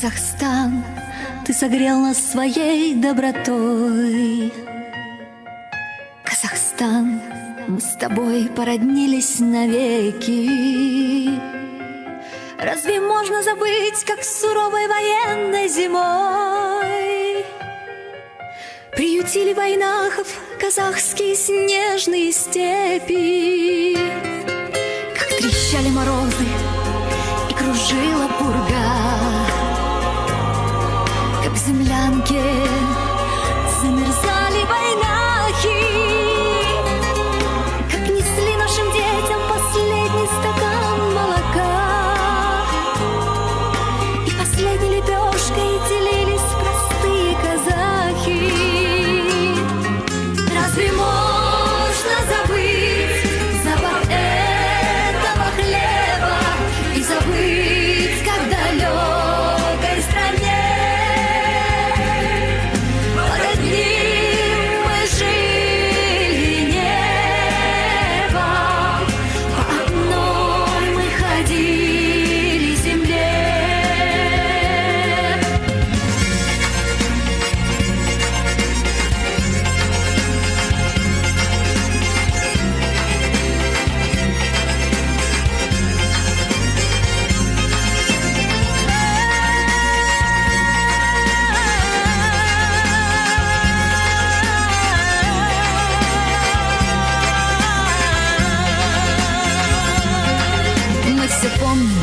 Казахстан, ты согрел нас своей добротой. Казахстан, мы с тобой породнились навеки. Разве можно забыть, как суровой военной зимой приютили войнахов казахские снежные степи? Как трещали морозы и кружила пурга, как в землянке замерзали войнахи, как несли нашим детям последний стакан молока, и последней лепешкой делились простые казахи. Разве можно забыть запах этого хлеба и забыть, как в далекой стране под одним мы жили небом, по одной мы ходили земле? Мы все помним,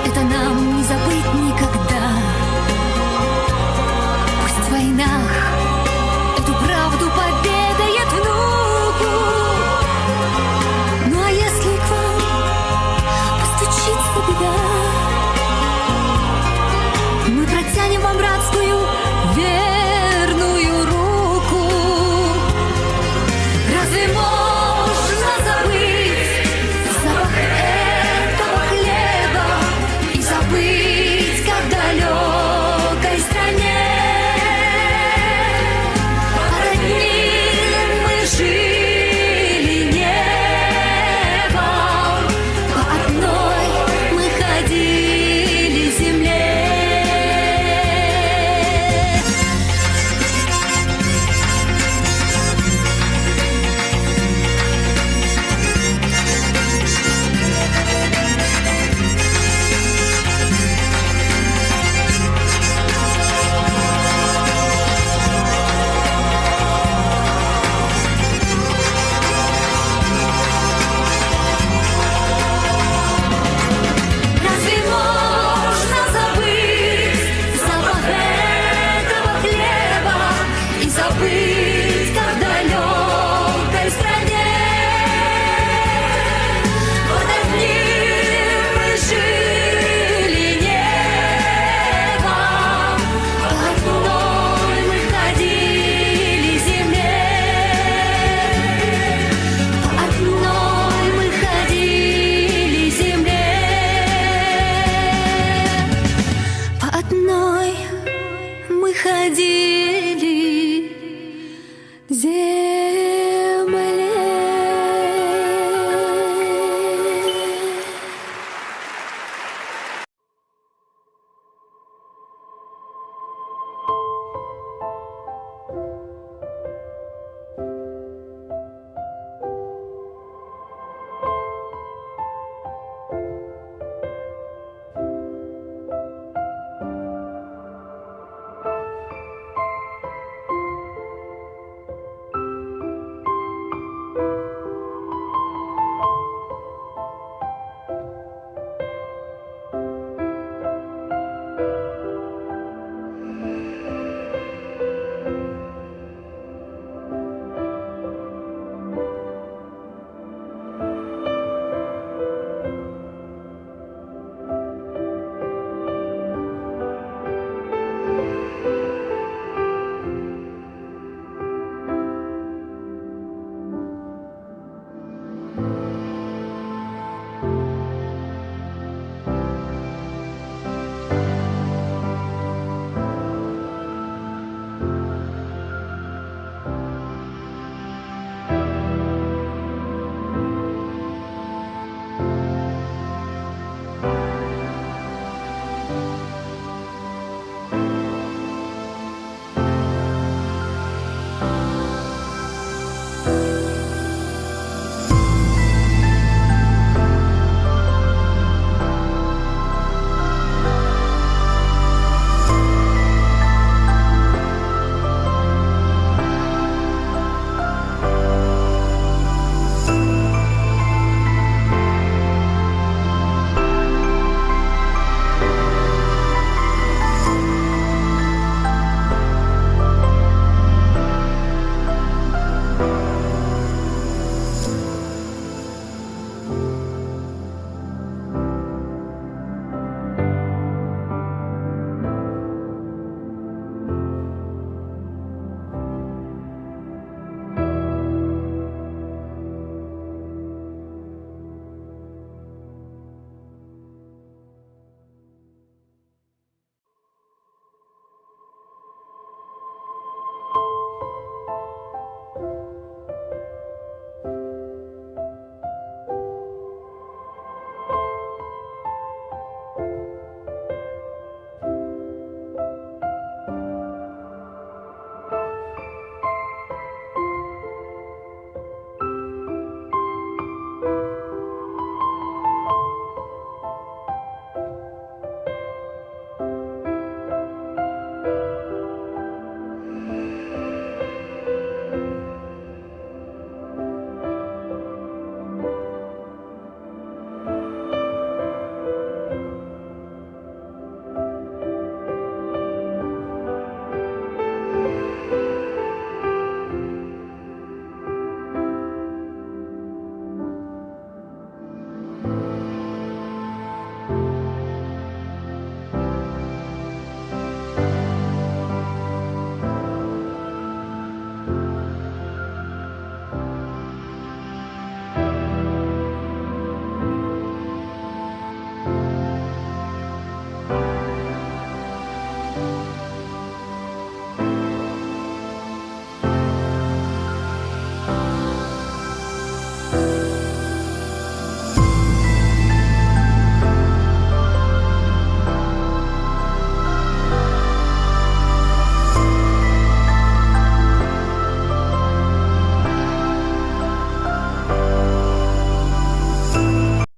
это нам не забыть никогда. Пусть в войнах эту правду поведает внуку. Ну а если к вам постучится беда, мы протянем вам братскую верную руку. Разве можно забыть запах этого хлеба и забыть, как в далекой стране под одним мы жили небом, по одной мы ходили земле? Разве можно забыть запах этого хлеба и забыть, как в далекой стране под одним мы жили небом, по одной мы ходили земле, по одной мы ходили земле, по одной мы ходили земле.